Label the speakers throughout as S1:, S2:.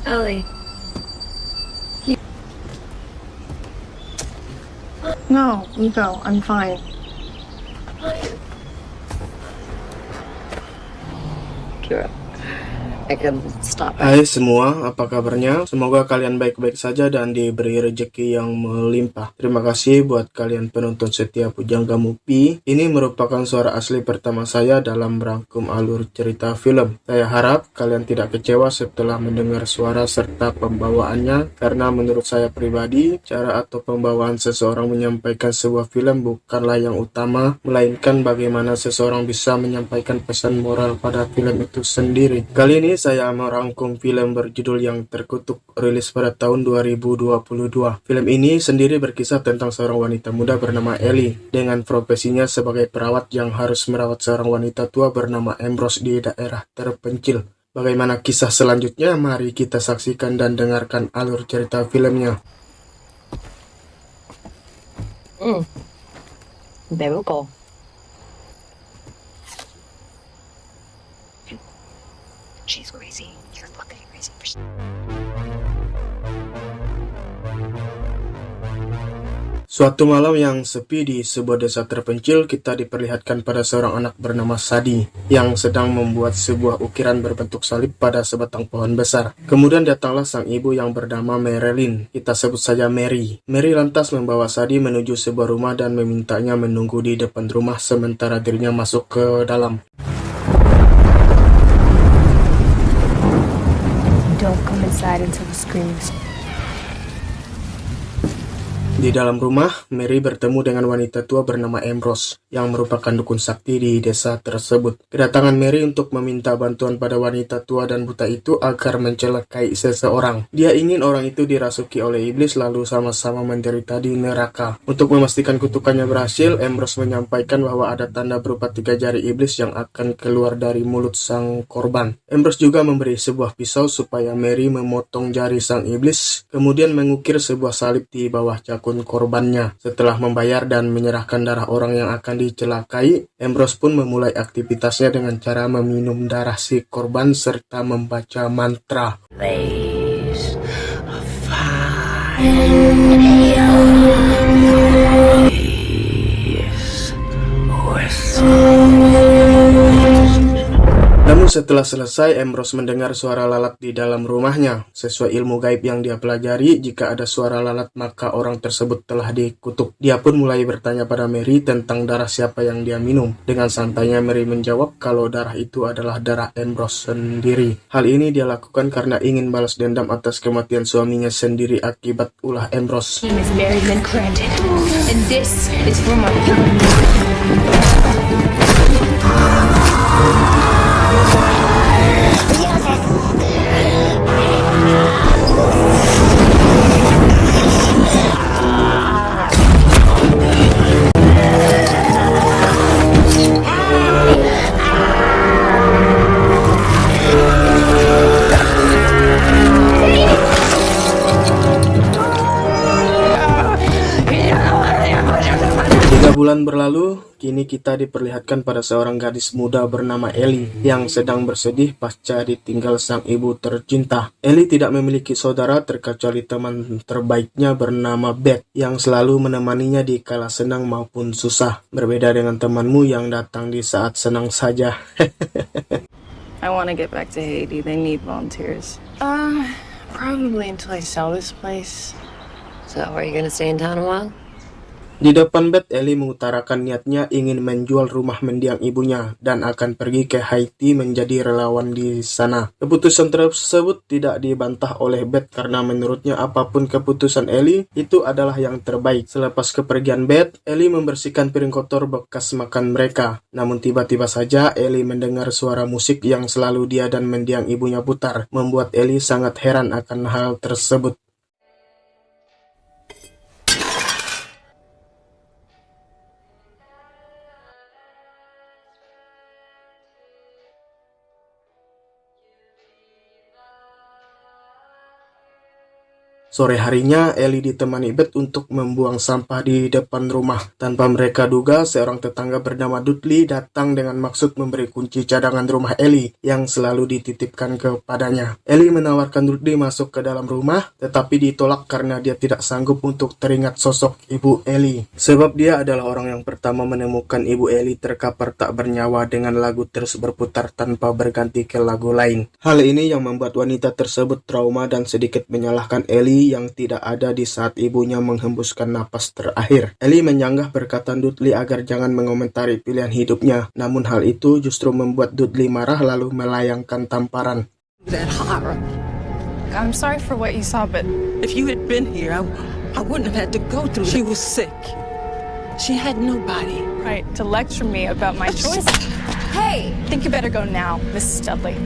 S1: Ellie.
S2: No, Nico, I'm fine.
S1: Kira. I could stop.
S3: Hai semua, apa kabarnya? Semoga kalian baik-baik saja dan diberi rezeki yang melimpah. Terima kasih buat kalian penonton setia Pujangga Movie. Ini merupakan suara asli pertama saya dalam merangkum alur cerita film. Saya harap kalian tidak kecewa setelah mendengar suara serta pembawaannya, karena menurut saya pribadi, cara atau pembawaan seseorang menyampaikan sebuah film bukanlah yang utama, melainkan bagaimana seseorang bisa menyampaikan pesan moral pada film itu sendiri. Kali ini saya merangkum film berjudul Yang Terkutuk, rilis pada tahun 2022. Film ini sendiri berkisah tentang seorang wanita muda bernama Ellie dengan profesinya sebagai perawat yang harus merawat seorang wanita tua bernama Ambrose di daerah terpencil. Bagaimana kisah selanjutnya? Mari kita saksikan dan dengarkan alur cerita filmnya.
S1: Biblical. She's crazy. You're fucking crazy.
S3: Suatu malam yang sepi di sebuah desa terpencil, kita diperlihatkan pada seorang anak bernama Sadi yang sedang membuat sebuah ukiran berbentuk salib pada sebatang pohon besar. Kemudian datanglah sang ibu yang bernama Marilyn, kita sebut saja Mary. Mary lantas membawa Sadi menuju sebuah rumah dan memintanya menunggu di depan rumah sementara dirinya masuk ke dalam.
S2: Don't come inside until the screams.
S3: Di dalam rumah, Mary bertemu dengan wanita tua bernama Ambrose, yang merupakan dukun sakti di desa tersebut. Kedatangan Mary untuk meminta bantuan pada wanita tua dan buta itu agar mencelakai seseorang. Dia ingin orang itu dirasuki oleh iblis lalu sama-sama menderita di neraka. Untuk memastikan kutukannya berhasil, Ambrose menyampaikan bahwa ada tanda berupa 3 jari iblis yang akan keluar dari mulut sang korban. Ambrose juga memberi sebuah pisau supaya Mary memotong jari sang iblis, kemudian mengukir sebuah salib di bawah jakun korbannya. Setelah membayar dan menyerahkan darah orang yang akan dicelakai, Ambrose pun memulai aktivitasnya dengan cara meminum darah si korban serta membaca mantra.
S4: Blaze of fire.
S3: Namun setelah selesai, Ambrose mendengar suara lalat di dalam rumahnya. Sesuai ilmu gaib yang dia pelajari, jika ada suara lalat maka orang tersebut telah dikutuk. Dia pun mulai bertanya pada Mary tentang darah siapa yang dia minum. Dengan santainya Mary menjawab kalau darah itu adalah darah Ambrose sendiri. Hal ini dia lakukan karena ingin balas dendam atas kematian suaminya sendiri akibat ulah Ambrose.
S2: My name is Mary Lynn Crandon, and this is for my
S3: Bulan berlalu, kini kita diperlihatkan pada seorang gadis muda bernama Ellie yang sedang bersedih pasca ditinggal sang ibu tercinta. Ellie tidak memiliki saudara terkecuali teman terbaiknya bernama Beth yang selalu menemaninya di kala senang maupun susah. Berbeda dengan temanmu yang datang di saat senang saja.
S2: I want to get back to Haiti. They need volunteers. Probably until I sell this place.
S1: So, are you gonna stay in town a while?
S3: Di depan Beth, Ellie mengutarakan niatnya ingin menjual rumah mendiang ibunya dan akan pergi ke Haiti menjadi relawan di sana. Keputusan tersebut tidak dibantah oleh Beth karena menurutnya apapun keputusan Ellie itu adalah yang terbaik. Selepas kepergian Beth, Ellie membersihkan piring kotor bekas makan mereka. Namun tiba-tiba saja Ellie mendengar suara musik yang selalu dia dan mendiang ibunya putar, membuat Ellie sangat heran akan hal tersebut. Sore harinya, Ellie ditemani Beth untuk membuang sampah di depan rumah. Tanpa mereka duga, seorang tetangga bernama Dudley datang dengan maksud memberi kunci cadangan rumah Ellie yang selalu dititipkan kepadanya. Ellie menawarkan Dudley masuk ke dalam rumah, tetapi ditolak karena dia tidak sanggup untuk teringat sosok ibu Ellie. Sebab dia adalah orang yang pertama menemukan ibu Ellie terkapar tak bernyawa dengan lagu terus berputar tanpa berganti ke lagu lain. Hal ini yang membuat wanita tersebut trauma dan sedikit menyalahkan Ellie yang tidak ada di saat ibunya menghembuskan napas terakhir. Ellie menyanggah perkataan Dudley agar jangan mengomentari pilihan hidupnya, namun hal itu justru membuat Dudley marah lalu melayangkan tamparan.
S4: That horror.
S2: I'm sorry for what you saw, but
S4: If you had been here, I wouldn't have had to go through. She was sick. She had nobody.
S2: right, to lecture me about my choice. Hey, I think you better go now, Mrs. Dudley.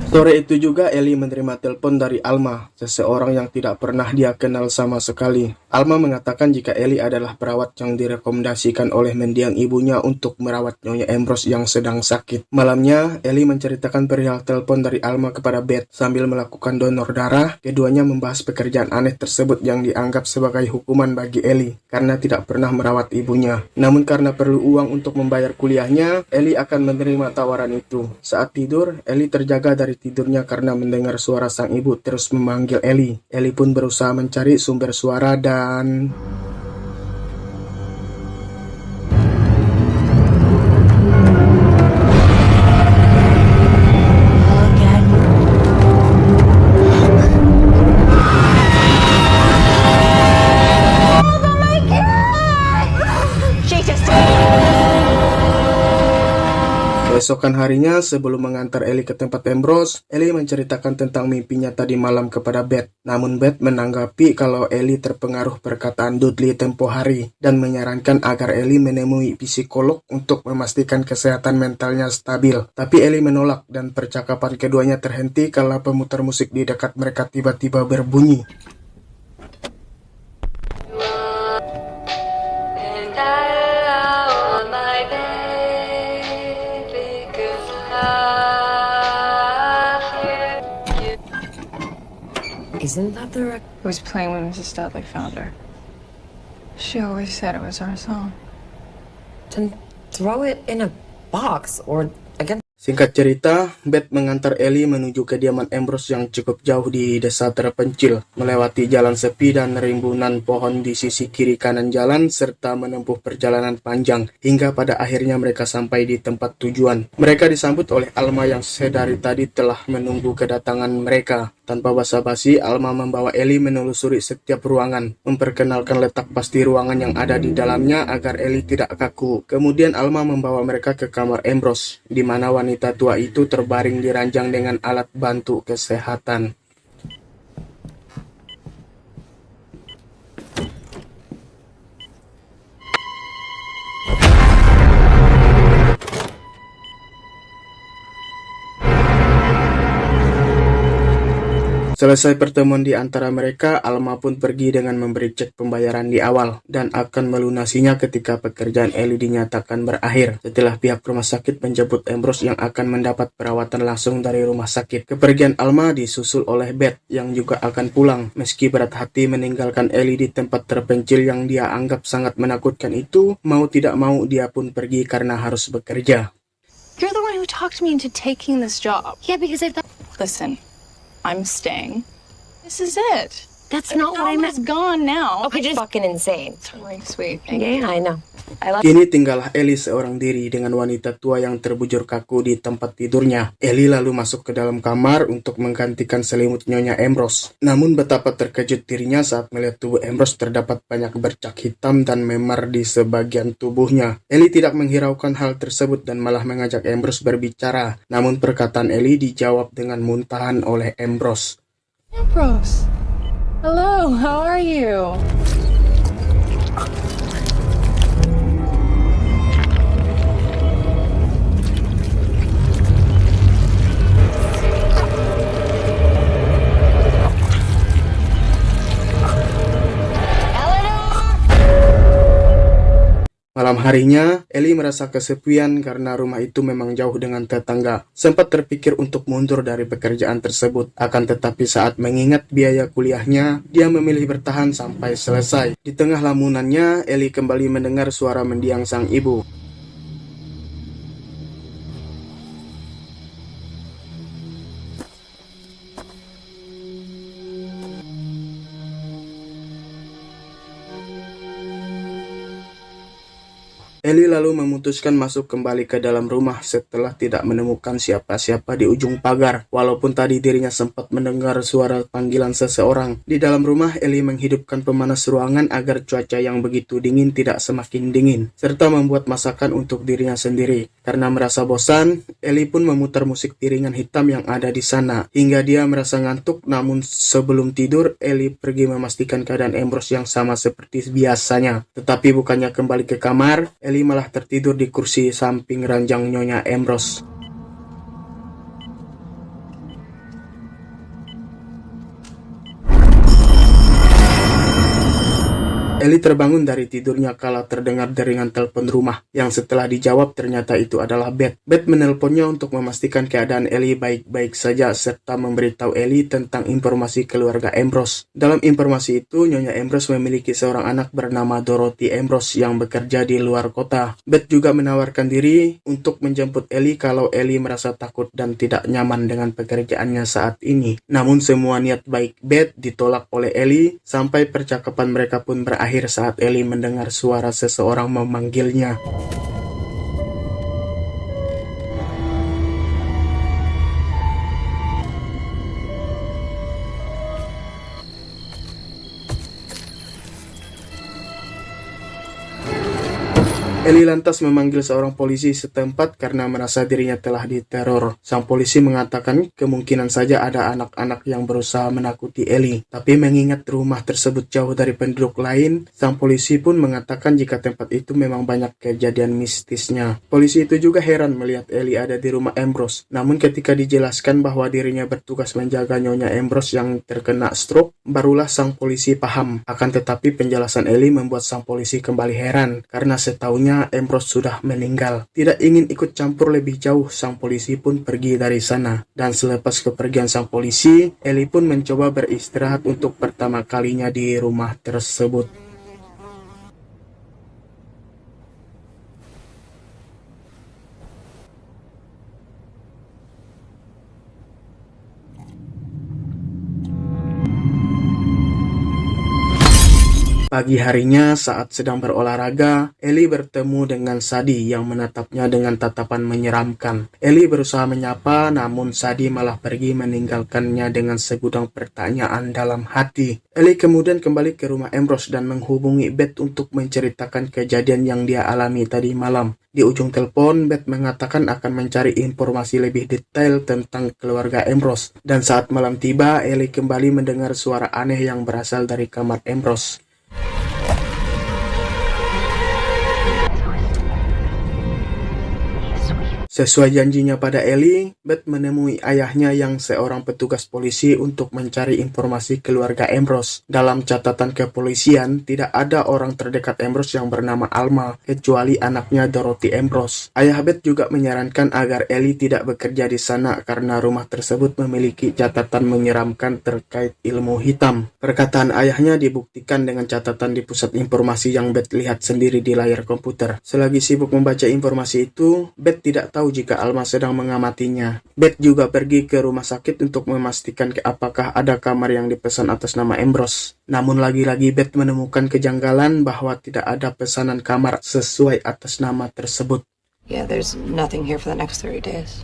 S3: Sore itu juga Ellie menerima telepon dari Alma, seseorang yang tidak pernah dia kenal sama sekali. Alma mengatakan jika Ellie adalah perawat yang direkomendasikan oleh mendiang ibunya untuk merawat Nyonya Ambrose yang sedang sakit. Malamnya, Ellie menceritakan perihal telepon dari Alma kepada Beth. Sambil melakukan donor darah, keduanya membahas pekerjaan aneh tersebut yang dianggap sebagai hukuman bagi Ellie karena tidak pernah merawat ibunya. Namun karena perlu uang untuk membayar kuliahnya, Ellie akan menerima tawaran itu. Saat tidur, Ellie terjaga dari tidurnya karena mendengar suara sang ibu terus memanggil Ellie. Ellie pun berusaha mencari sumber suara dan... Keesokan harinya, sebelum mengantar Ellie ke tempat Ambrose, Ellie menceritakan tentang mimpinya tadi malam kepada Beth. Namun Beth menanggapi kalau Ellie terpengaruh perkataan Dudley tempo hari dan menyarankan agar Ellie menemui psikolog untuk memastikan kesehatan mentalnya stabil. Tapi Ellie menolak dan percakapan keduanya terhenti kala pemutar musik di dekat mereka tiba-tiba berbunyi.
S1: Isn't that the record?
S2: It was playing when Mrs. Dudley found her. She always said it was our song.
S1: Then throw it in a box or again.
S3: Singkat cerita, Beth mengantar Ellie menuju kediaman Ambrose yang cukup jauh di desa terpencil, melewati jalan sepi dan rimbunan pohon di sisi kiri kanan jalan, serta menempuh perjalanan panjang, hingga pada akhirnya mereka sampai di tempat tujuan. Mereka disambut oleh Alma yang sedari tadi telah menunggu kedatangan mereka. Tanpa basa-basi, Alma membawa Ellie menelusuri setiap ruangan, memperkenalkan letak pasti ruangan yang ada di dalamnya agar Ellie tidak kaku. Kemudian Alma membawa mereka ke kamar Ambrose, di mana wanita tua itu terbaring di ranjang dengan alat bantu kesehatan. Selesai pertemuan di antara mereka, Alma pun pergi dengan memberi cek pembayaran di awal dan akan melunasinya ketika pekerjaan Ellie dinyatakan berakhir. Setelah pihak rumah sakit menjemput Ambrose yang akan mendapat perawatan langsung dari rumah sakit. Kepergian Alma disusul oleh Beth yang juga akan pulang. Meski berat hati meninggalkan Ellie di tempat terpencil yang dia anggap sangat menakutkan itu, mau tidak mau dia pun pergi karena harus bekerja.
S2: You're the one who talked me into taking this job.
S1: Yeah, because I thought
S2: Listen, I'm staying. This is it.
S1: that's not what I
S2: It's
S1: meant.
S2: gone now.
S1: Okay, just fucking insane.
S2: It's really sweet. Thank you.
S1: Yeah, I know. I love.
S3: Kini tinggallah Ellie seorang diri dengan wanita tua yang terbujur kaku di tempat tidurnya. Ellie lalu masuk ke dalam kamar untuk menggantikan selimut Nyonya Ambrose. Namun betapa terkejut dirinya saat melihat tubuh Ambrose terdapat banyak bercak hitam dan memar di sebagian tubuhnya. Ellie tidak menghiraukan hal tersebut dan malah mengajak Ambrose berbicara. Namun perkataan Ellie dijawab dengan muntahan oleh Ambrose.
S2: Ambrose. Hello, how are you?
S3: Malam harinya, Ellie merasa kesepian karena rumah itu memang jauh dengan tetangga. Sempat terpikir untuk mundur dari pekerjaan tersebut, akan tetapi saat mengingat biaya kuliahnya, dia memilih bertahan sampai selesai. Di tengah lamunannya, Ellie kembali mendengar suara mendiang sang ibu. Ellie lalu memutuskan masuk kembali ke dalam rumah setelah tidak menemukan siapa-siapa di ujung pagar. Walaupun tadi dirinya sempat mendengar suara panggilan seseorang. Di dalam rumah, Ellie menghidupkan pemanas ruangan agar cuaca yang begitu dingin tidak semakin dingin, serta membuat masakan untuk dirinya sendiri. Karena merasa bosan, Ellie pun memutar musik piringan hitam yang ada di sana, hingga dia merasa ngantuk. Namun sebelum tidur, Ellie pergi memastikan keadaan Ambrose yang sama seperti biasanya. Tetapi bukannya kembali ke kamar, Ellie malah tertidur di kursi samping ranjang Nyonya Ambrose. Ellie terbangun dari tidurnya kala terdengar deringan telepon rumah, yang setelah dijawab ternyata itu adalah Beth. Beth menelponnya untuk memastikan keadaan Ellie baik-baik saja, serta memberitahu Ellie tentang informasi keluarga Ambrose. Dalam informasi itu, Nyonya Ambrose memiliki seorang anak bernama Dorothy Ambrose yang bekerja di luar kota. Beth juga menawarkan diri untuk menjemput Ellie kalau Ellie merasa takut dan tidak nyaman dengan pekerjaannya saat ini. Namun semua niat baik Beth ditolak oleh Ellie, sampai percakapan mereka pun berakhir saat Ellie mendengar suara seseorang memanggilnya. Ellie lantas memanggil seorang polisi setempat karena merasa dirinya telah diteror. Sang polisi mengatakan kemungkinan saja ada anak-anak yang berusaha menakuti Ellie. Tapi mengingat rumah tersebut jauh dari penduduk lain, sang polisi pun mengatakan jika tempat itu memang banyak kejadian mistisnya. Polisi itu juga heran melihat Ellie ada di rumah Ambrose. Namun ketika dijelaskan bahwa dirinya bertugas menjaga Nyonya Ambrose yang terkena stroke, barulah sang polisi paham. Akan tetapi penjelasan Ellie membuat sang polisi kembali heran karena setahunya Ambrose sudah meninggal. Tidak ingin ikut campur lebih jauh, sang polisi pun pergi dari sana. Dan selepas kepergian sang polisi, Ellie pun mencoba beristirahat untuk pertama kalinya di rumah tersebut. Pagi harinya saat sedang berolahraga, Ellie bertemu dengan Sadie yang menatapnya dengan tatapan menyeramkan. Ellie berusaha menyapa, namun Sadie malah pergi meninggalkannya dengan segudang pertanyaan dalam hati. Ellie kemudian kembali ke rumah Ambrose dan menghubungi Beth untuk menceritakan kejadian yang dia alami tadi malam. Di ujung telepon, Beth mengatakan akan mencari informasi lebih detail tentang keluarga Ambrose. Dan saat malam tiba, Ellie kembali mendengar suara aneh yang berasal dari kamar Ambrose. Sesuai janjinya pada Ellie, Beth menemui ayahnya yang seorang petugas polisi untuk mencari informasi keluarga Ambrose. Dalam catatan kepolisian, tidak ada orang terdekat Ambrose yang bernama Alma, kecuali anaknya Dorothy Ambrose. Ayah Beth juga menyarankan agar Ellie tidak bekerja di sana karena rumah tersebut memiliki catatan menyeramkan terkait ilmu hitam. Perkataan ayahnya dibuktikan dengan catatan di pusat informasi yang Beth lihat sendiri di layar komputer. Selagi sibuk membaca informasi itu, Beth tidak tahu jika Alma sedang mengamatinya. Beth juga pergi ke rumah sakit untuk memastikan apakah ada kamar yang dipesan atas nama Ambrose. Namun lagi-lagi Beth menemukan kejanggalan bahwa tidak ada pesanan kamar sesuai atas nama tersebut.
S1: Yeah, there's nothing here for the next 30 days.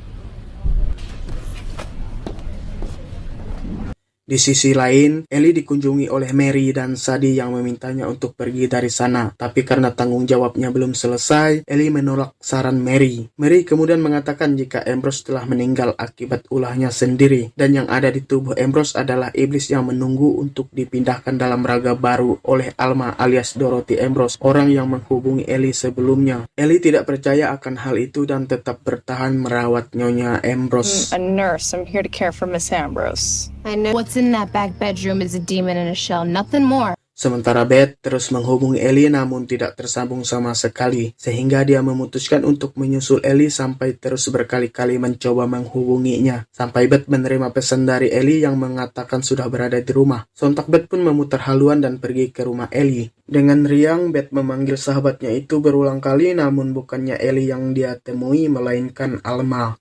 S3: Di sisi lain, Ellie dikunjungi oleh Mary dan Sadie yang memintanya untuk pergi dari sana. Tapi karena tanggung jawabnya belum selesai, Ellie menolak saran Mary. Mary kemudian mengatakan jika Ambrose telah meninggal akibat ulahnya sendiri. Dan yang ada di tubuh Ambrose adalah iblis yang menunggu untuk dipindahkan dalam raga baru oleh Alma alias Dorothy Ambrose, orang yang menghubungi Ellie sebelumnya. Ellie tidak percaya akan hal itu dan tetap bertahan merawat Nyonya Ambrose.
S2: A nurse. I'm here to care for Miss Ambrose.
S5: I know what's in that back bedroom is a demon in a shell, nothing more.
S3: Sementara Beth terus menghubungi Ellie namun tidak tersambung sama sekali, sehingga dia memutuskan untuk menyusul Ellie sampai terus berkali-kali mencoba menghubunginya. Sampai Beth menerima pesan dari Ellie yang mengatakan sudah berada di rumah. Sontak Beth pun memutar haluan dan pergi ke rumah Ellie. Dengan riang, Beth memanggil sahabatnya itu berulang kali, namun bukannya Ellie yang dia temui, melainkan Alma.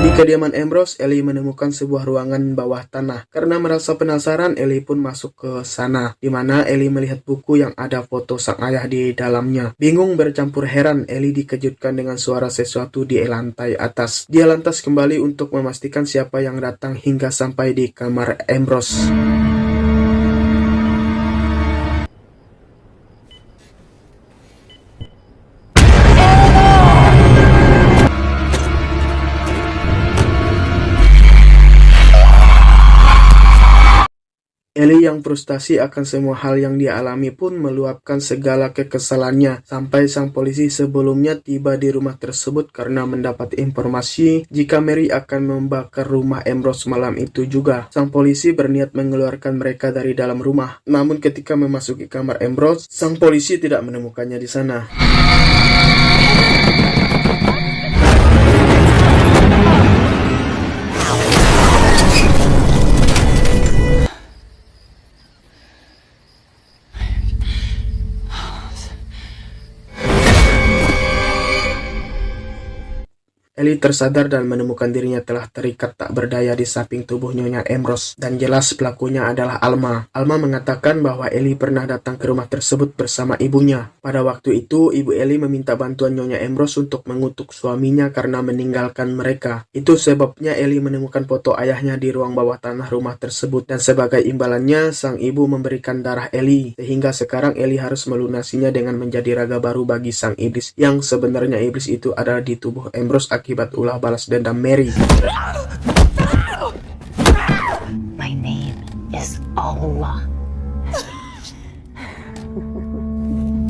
S3: Di kediaman Ambrose, Ellie menemukan sebuah ruangan bawah tanah. Karena merasa penasaran, Ellie pun masuk ke sana, di mana Ellie melihat buku yang ada foto sang ayah di dalamnya. Bingung bercampur heran, Ellie dikejutkan dengan suara sesuatu di lantai atas. Dia lantas kembali untuk memastikan siapa yang datang hingga sampai di kamar Ambrose. Ellie yang frustasi akan semua hal yang dia alami pun meluapkan segala kekesalannya sampai sang polisi sebelumnya tiba di rumah tersebut karena mendapat informasi jika Mary akan membakar rumah Ambrose malam itu juga. Sang polisi berniat mengeluarkan mereka dari dalam rumah, namun ketika memasuki kamar Ambrose, sang polisi tidak menemukannya di sana. Ellie tersadar dan menemukan dirinya telah terikat tak berdaya di samping tubuh Nyonya Ambrose, dan jelas pelakunya adalah Alma. Alma mengatakan bahwa Ellie pernah datang ke rumah tersebut bersama ibunya. Pada waktu itu, ibu Ellie meminta bantuan Nyonya Ambrose untuk mengutuk suaminya karena meninggalkan mereka. Itu sebabnya Ellie menemukan foto ayahnya di ruang bawah tanah rumah tersebut, dan sebagai imbalannya, sang ibu memberikan darah Ellie, sehingga sekarang Ellie harus melunasinya dengan menjadi raga baru bagi sang iblis, yang sebenarnya iblis itu ada di tubuh Ambrose akibat ulah balas dendam Mary.
S5: My name is Allah.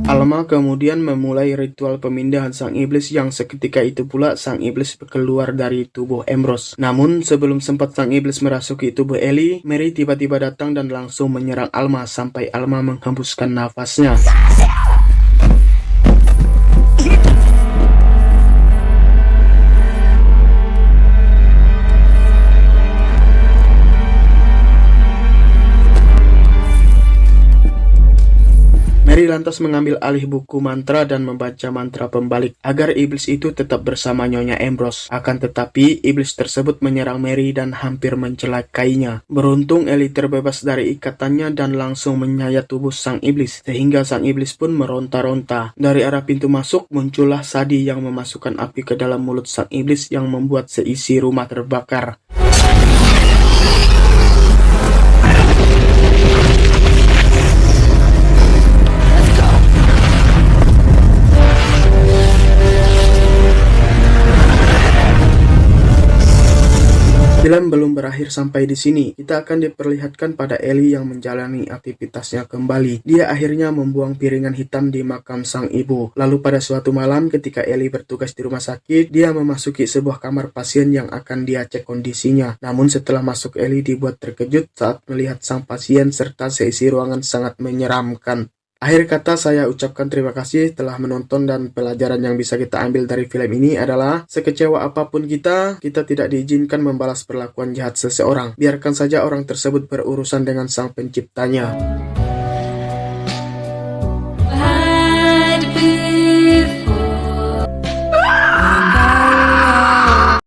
S3: Alma kemudian memulai ritual pemindahan sang iblis yang seketika itu pula sang iblis keluar dari tubuh Ambrose. Namun sebelum sempat sang iblis merasuki tubuh Ellie, Mary tiba-tiba datang dan langsung menyerang Alma sampai Alma menghembuskan nafasnya. Mary lantas mengambil alih buku mantra dan membaca mantra pembalik agar iblis itu tetap bersama Nyonya Ambrose. Akan tetapi, iblis tersebut menyerang Mary dan hampir mencelakainya. Beruntung Ellie terbebas dari ikatannya dan langsung menyayat tubuh sang iblis, sehingga sang iblis pun meronta-ronta. Dari arah pintu masuk, muncullah Sadi yang memasukkan api ke dalam mulut sang iblis yang membuat seisi rumah terbakar. Film belum berakhir sampai di sini. Kita akan diperlihatkan pada Ellie yang menjalani aktivitasnya kembali. Dia akhirnya membuang piringan hitam di makam sang ibu. Lalu pada suatu malam ketika Ellie bertugas di rumah sakit, dia memasuki sebuah kamar pasien yang akan dia cek kondisinya. Namun setelah masuk, Ellie dibuat terkejut saat melihat sang pasien serta seisi ruangan sangat menyeramkan. Akhir kata saya ucapkan terima kasih telah menonton, dan pelajaran yang bisa kita ambil dari film ini adalah sekecewa apapun kita tidak diizinkan membalas perlakuan jahat seseorang. Biarkan saja orang tersebut berurusan dengan sang penciptanya.